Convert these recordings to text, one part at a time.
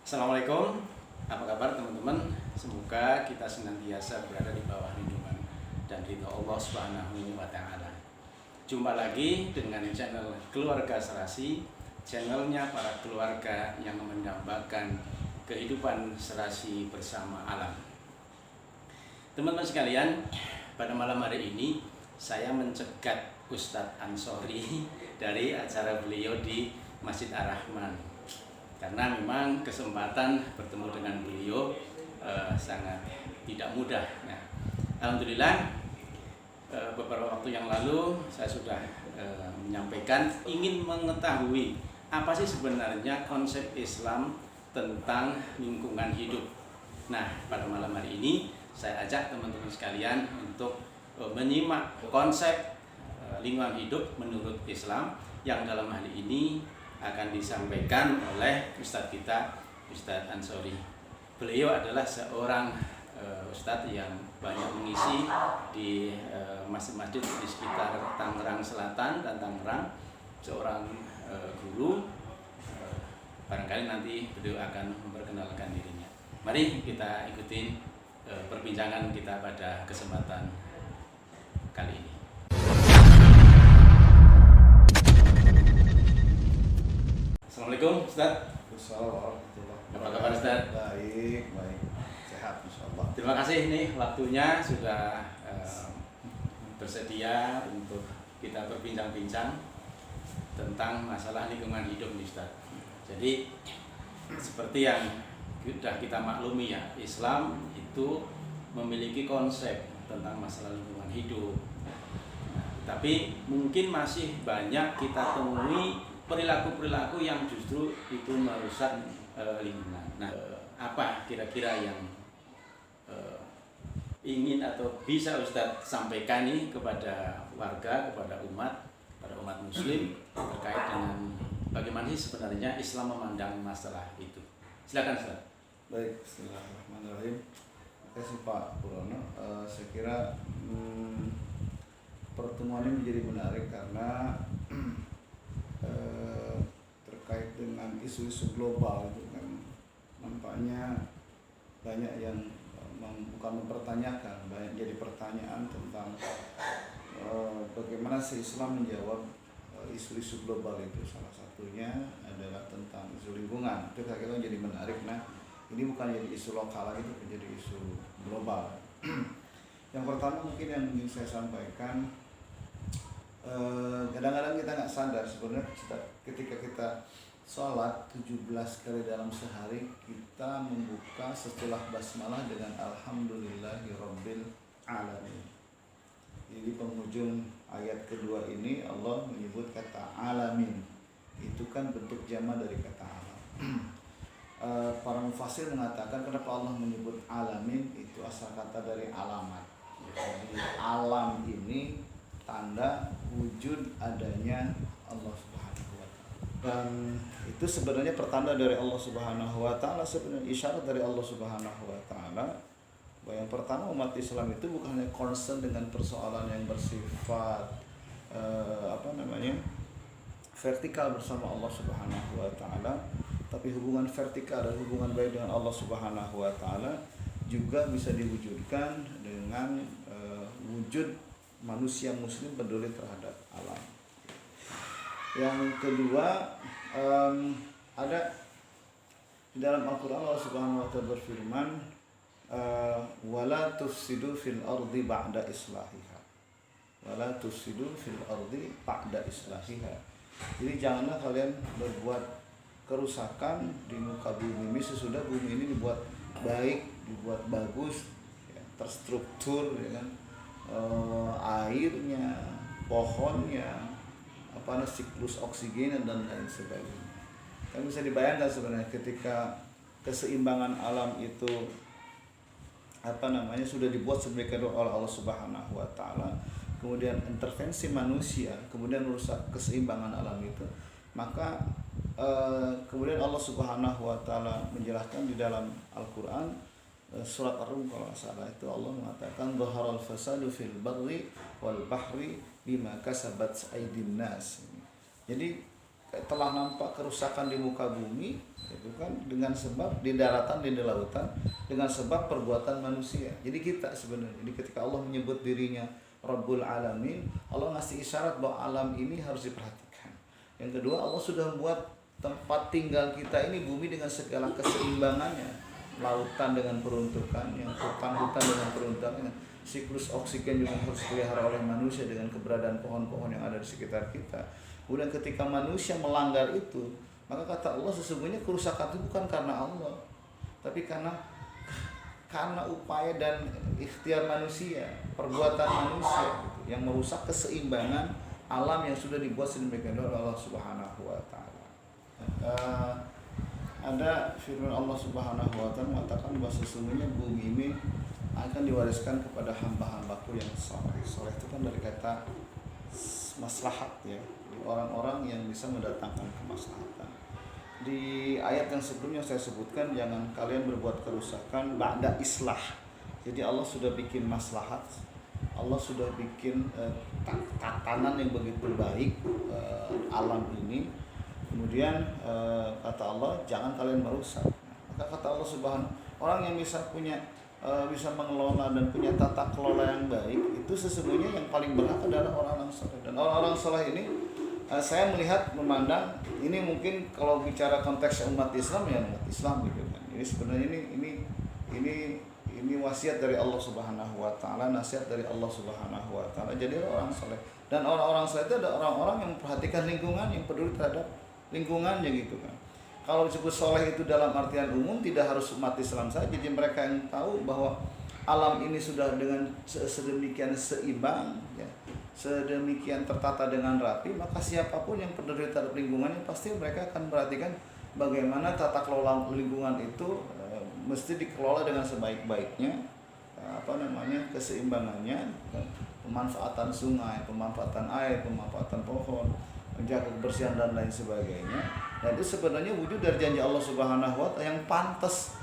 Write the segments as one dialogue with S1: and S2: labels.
S1: Assalamualaikum, apa kabar teman-teman? Semoga kita senantiasa berada di bawah lindungan dan ridho Allah Subhanahu wa Ta'ala. Jumpa lagi dengan channel Keluarga Serasi, channelnya para keluarga yang mendambakan kehidupan serasi bersama alam. Teman-teman sekalian, pada malam hari ini saya mencegat Ustadz Ansori dari acara beliau di Masjid Ar-Rahman. Karena memang kesempatan bertemu dengan beliau sangat tidak mudah. Nah, alhamdulillah beberapa waktu yang lalu saya sudah menyampaikan ingin mengetahui apa sih sebenarnya konsep Islam tentang lingkungan hidup. Nah, pada malam hari ini saya ajak teman-teman sekalian untuk menyimak konsep lingkungan hidup menurut Islam yang dalam hal ini akan disampaikan oleh Ustadz kita, Ustadz Ansori. Beliau adalah seorang Ustadz yang banyak mengisi di masjid-masjid di sekitar Tangerang Selatan dan Tangerang. Seorang guru, barangkali nanti beliau akan memperkenalkan dirinya. Mari kita ikutin perbincangan kita pada kesempatan kali ini. Assalamualaikum Ustaz.
S2: Assalamualaikum.
S1: Apa kabar Ustaz?
S2: Baik, sehat insyaallah.
S1: Terima kasih nih waktunya sudah bersedia untuk kita berbincang-bincang tentang masalah lingkungan hidup nih Ustaz. Jadi seperti yang sudah kita maklumi ya, Islam itu memiliki konsep tentang masalah lingkungan hidup. Nah, tapi mungkin masih banyak kita temui perilaku-perilaku yang justru itu merusak lingkungan. Nah, apa kira-kira yang ingin atau bisa Ustadz sampaikan nih kepada warga, kepada umat Muslim terkait dengan bagaimana sih sebenarnya Islam memandang masalah itu? Silakan Ustadz.
S2: Baik, bismillahirrahmanirrahim. Terima kasih Pak Purono. Saya kira pertemuan ini menjadi menarik karena terkait dengan isu-isu global itu kan nampaknya banyak yang bukan mempertanyakan, banyak jadi pertanyaan tentang bagaimana si Islam menjawab isu-isu global itu. Salah satunya adalah tentang isu lingkungan. Itu saya kira menjadi menarik. Nah, ini bukan jadi isu lokal lagi, itu menjadi isu global. Yang pertama mungkin yang ingin saya sampaikan, kadang-kadang kita nggak sadar sebenarnya ketika kita sholat 17 kali dalam sehari, kita membuka setelah basmalah dengan alhamdulillahirabbil alamin. Jadi penghujung ayat kedua ini Allah menyebut kata alamin. Itu kan bentuk jama dari kata alam. Para mufassir mengatakan kenapa Allah menyebut alamin, itu asal kata dari alamat. Jadi alam ini tanda wujud adanya Allah Subhanahu wa Ta'ala. Dan itu sebenarnya pertanda dari Allah Subhanahu wa Ta'ala, sebenarnya isyarat dari Allah Subhanahu wa Ta'ala bahwa yang pertama umat Islam itu bukan hanya concern dengan persoalan yang bersifat vertikal bersama Allah Subhanahu wa Ta'ala, tapi hubungan vertikal dan hubungan baik dengan Allah Subhanahu wa Ta'ala juga bisa diwujudkan dengan wujud manusia muslim peduli terhadap alam. Yang kedua, ada di dalam Al-Quran Allah Subhanahu wa Ta'ala berfirman, wala tufsidu fil ardi ba'da islahiha. Wala tufsidu fil ardi ba'da islahiha. Jadi janganlah kalian berbuat kerusakan di muka bumi ini sesudah bumi ini dibuat baik, dibuat bagus, ya, terstruktur, ya kan? Airnya, pohonnya, siklus oksigen dan lain sebagainya. Kan bisa dibayangkan sebenarnya ketika keseimbangan alam itu sudah dibuat sedemikian oleh Allah Subhanahu wa Ta'ala, kemudian intervensi manusia kemudian merusak keseimbangan alam itu, maka kemudian Allah Subhanahu wa Ta'ala menjelaskan di dalam Al-Qur'an surat Ar-Rum kalau nggak salah, itu Allah mengatakan dhaharal fasadu fil barri wal bahri bima kasabat aydin nas. Jadi telah nampak kerusakan di muka bumi itu kan dengan sebab di daratan di lautan dengan sebab perbuatan manusia. Jadi kita sebenarnya, jadi ketika Allah menyebut dirinya Rabbul Alamin, Allah ngasih isyarat bahwa alam ini harus diperhatikan. Yang kedua, Allah sudah membuat tempat tinggal kita ini bumi dengan segala keseimbangannya, lautan dengan peruntukannya, hutan-hutan dengan peruntukannya, siklus oksigen juga harus dipelihara oleh manusia dengan keberadaan pohon-pohon yang ada di sekitar kita. Kemudian ketika manusia melanggar itu, maka kata Allah sesungguhnya kerusakan itu bukan karena Allah, tapi karena upaya dan ikhtiar manusia, perbuatan manusia gitu, yang merusak keseimbangan alam yang sudah dibuat sedemikian oleh Allah Subhanahu wa taala. Ada firman Allah Subhanahu wa taala mengatakan bahwa sesungguhnya bumi ini akan diwariskan kepada hamba-hambaku yang saleh. Saleh itu kan dari kata maslahat ya, orang-orang yang bisa mendatangkan kemaslahatan. Di ayat yang sebelumnya saya sebutkan, jangan kalian berbuat kerusakan ba'da islah. Jadi Allah sudah bikin maslahat, Allah sudah bikin tatanan yang begitu baik alam ini. Kemudian kata Allah, jangan kalian merusak. Maka kata Allah Subhanahu, orang yang bisa mengelola dan punya tata kelola yang baik, itu sesungguhnya yang paling berhak adalah orang-orang saleh. Dan orang-orang saleh ini saya memandang ini mungkin kalau bicara konteks umat Islam ya umat Islam gitu kan. Ini sebenarnya ini wasiat dari Allah Subhanahu wa taala, nasihat dari Allah Subhanahu wa taala. Jadi orang saleh. Dan orang-orang saleh itu ada orang-orang yang memperhatikan lingkungan, yang peduli terhadap lingkungannya gitu kan. Kalau disebut soleh itu dalam artian umum tidak harus umat Islam saja. Jadi mereka yang tahu bahwa alam ini sudah dengan sedemikian seimbang ya, sedemikian tertata dengan rapi, maka siapapun yang peduli terhadap lingkungannya pasti mereka akan perhatikan bagaimana tata kelola lingkungan itu mesti dikelola dengan sebaik-baiknya, keseimbangannya, pemanfaatan sungai, pemanfaatan air, pemanfaatan pohon, menjaga kebersihan dan lain sebagainya. Dan itu sebenarnya wujud dari janji Allah Subhanahu wa taala yang pantas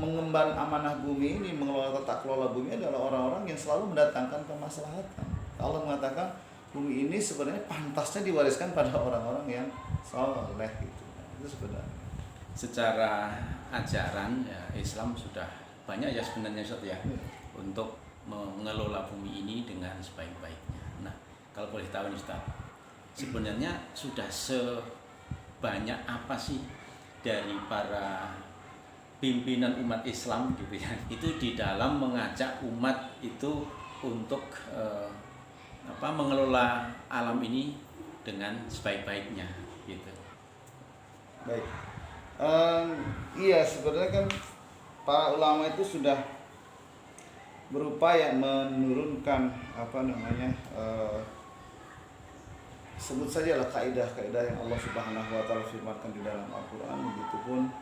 S2: mengemban amanah bumi ini, mengelola tata kelola bumi adalah orang-orang yang selalu mendatangkan kemaslahatan. Allah mengatakan bumi ini sebenarnya pantasnya diwariskan pada orang-orang yang saleh gitu. Itu sebenarnya.
S1: Secara ajaran ya, Islam sudah banyak ya sebenarnya Ustaz ya, untuk mengelola bumi ini dengan sebaik-baiknya. Nah, kalau boleh tahu nih Ustaz, sebenarnya sudah sebanyak apa sih dari para pimpinan umat Islam gitu ya, itu di dalam mengajak umat itu untuk mengelola alam ini dengan sebaik-baiknya gitu.
S2: Baik. Iya sebenarnya kan para ulama itu sudah berupaya menurunkan sebut sajalah kaidah-kaidah yang Allah Subhanahu wa taala firmankan di dalam Al-Qur'an, begitupun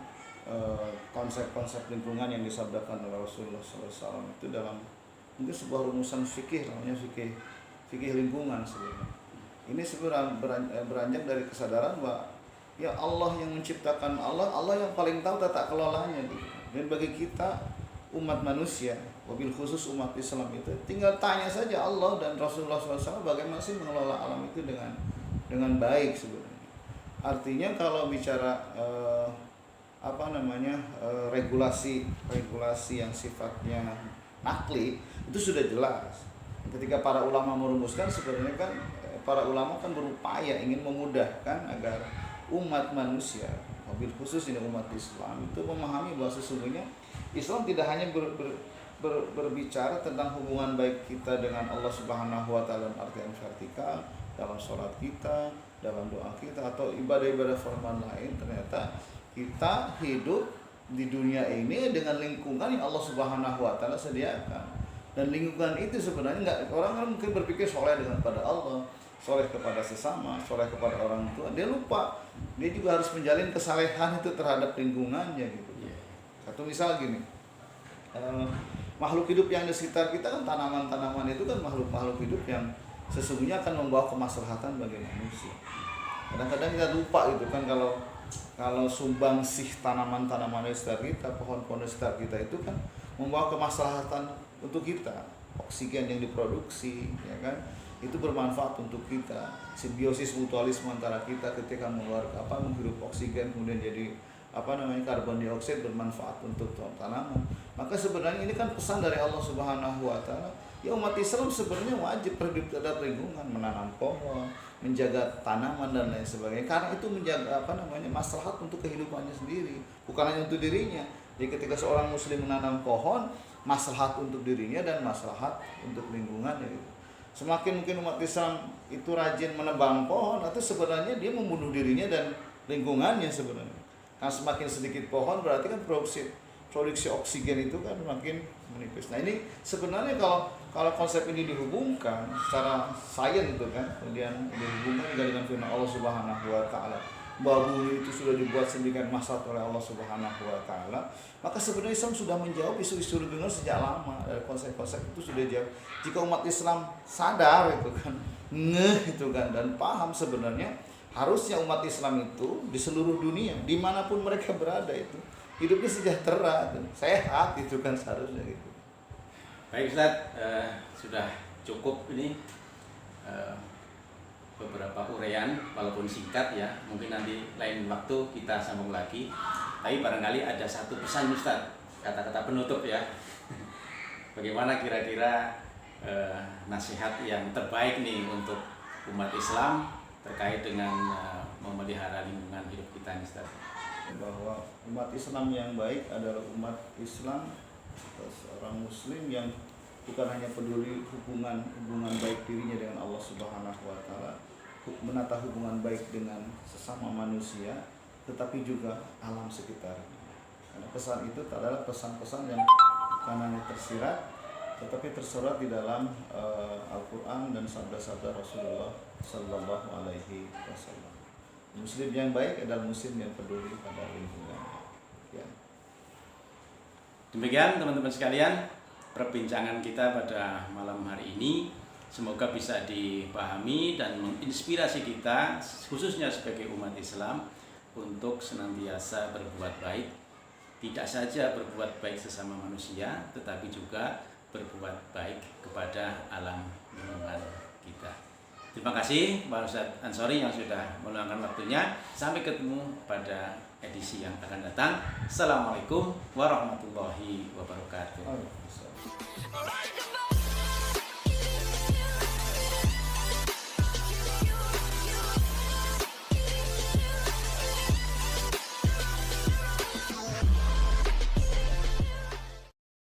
S2: konsep-konsep lingkungan yang disabdakan oleh Rasulullah SAW itu dalam mungkin sebuah rumusan fikih, namanya fikih lingkungan sebenarnya. Ini sebenarnya beranjak dari kesadaran bahwa ya Allah yang menciptakan, Allah yang paling tahu tata kelolanya gitu. Dan bagi kita umat manusia, wabil khusus umat Islam itu tinggal tanya saja Allah dan Rasulullah SAW bagaimana sih mengelola alam itu dengan baik sebenarnya. Artinya kalau bicara regulasi yang sifatnya nakli itu sudah jelas. Ketika para ulama merumuskan, sebenarnya kan para ulama kan berupaya ingin memudahkan agar umat manusia, wabil khusus ini umat Islam itu memahami bahwa sesungguhnya Islam tidak hanya berbicara tentang hubungan baik kita dengan Allah Subhanahu wa taala dalam artian vertikal, dalam sholat kita, dalam doa kita atau ibadah-ibadah formal lain. Ternyata kita hidup di dunia ini dengan lingkungan yang Allah Subhanahu wa taala sediakan. Dan lingkungan itu sebenarnya orang mungkin berpikir soleh pada Allah, soleh kepada sesama, soleh kepada orang tua. Dia lupa, dia juga harus menjalin kesalehan itu terhadap lingkungannya gitu. Satu misal gini, makhluk hidup yang di sekitar kita kan tanaman-tanaman itu kan makhluk-makhluk hidup yang sesungguhnya akan membawa kemaslahatan bagi manusia. Kadang-kadang kita lupa gitu kan kalau sumbangsih tanaman-tanaman di sekitar kita, pohon-pohon di sekitar kita itu kan membawa kemaslahatan untuk kita, oksigen yang diproduksi, ya kan, itu bermanfaat untuk kita. Simbiosis mutualisme antara kita ketika mengeluarkan menghirup oksigen kemudian jadi karbon dioksida bermanfaat untuk tanaman. Maka sebenarnya ini kan pesan dari Allah Subhanahu wa taala. Ya, umat Islam sebenarnya wajib peduli terhadap lingkungan, menanam pohon, menjaga tanaman dan lain sebagainya. Karena itu menjaga maslahat untuk kehidupannya sendiri, bukan hanya untuk dirinya. Jadi ketika seorang muslim menanam pohon, maslahat untuk dirinya dan maslahat untuk lingkungannya gitu. Semakin mungkin umat Islam itu rajin menebang pohon, itu sebenarnya dia membunuh dirinya dan lingkungannya sebenarnya. Karena semakin sedikit pohon berarti kan produksi oksigen itu kan makin menipis. Nah, ini sebenarnya kalau konsep ini dihubungkan secara sains itu kan, kemudian dihubungkan juga dengan firman Allah Subhanahu wa taala, bahwa bumi itu sudah dibuat sedemikian maslahat oleh Allah Subhanahu wa taala, maka sebenarnya Islam sudah menjawab isu-isu lingkungan sejak lama. Konsep-konsep itu sudah jauh. Jika umat Islam sadar itu kan, itu kan, dan paham sebenarnya harusnya umat Islam itu di seluruh dunia dimanapun mereka berada itu hidupnya sejahtera, sehat, itu kan seharusnya gitu.
S1: Baik Ustaz, sudah cukup ini beberapa uraian walaupun singkat ya, mungkin nanti lain waktu kita sambung lagi. Tapi barangkali ada satu pesan Ustaz, kata-kata penutup ya. Bagaimana kira-kira nasihat yang terbaik nih untuk umat Islam terkait dengan memelihara lingkungan hidup kita nih Ustaz?
S2: Bahwa umat Islam yang baik adalah umat Islam atau seorang muslim yang bukan hanya peduli hubungan baik dirinya dengan Allah Subhanahu wa taala, menata hubungan baik dengan sesama manusia, tetapi juga alam sekitar. Karena pesan itu adalah pesan-pesan yang bukan hanya tersirat tetapi tersurat di dalam Al-Quran dan sabda-sabda Rasulullah Sallallahu Alaihi Wasallam. Muslim yang baik adalah muslim yang peduli pada lingkungan. Ya.
S1: Demikian teman-teman sekalian, perbincangan kita pada malam hari ini semoga bisa dipahami dan menginspirasi kita khususnya sebagai umat Islam untuk senantiasa berbuat baik, tidak saja berbuat baik sesama manusia tetapi juga berbuat baik kepada alam lingkungan kita. Terima kasih Pak Ustadz Ansori yang sudah meluangkan waktunya. Sampai ketemu pada edisi yang akan datang. Assalamualaikum warahmatullahi wabarakatuh.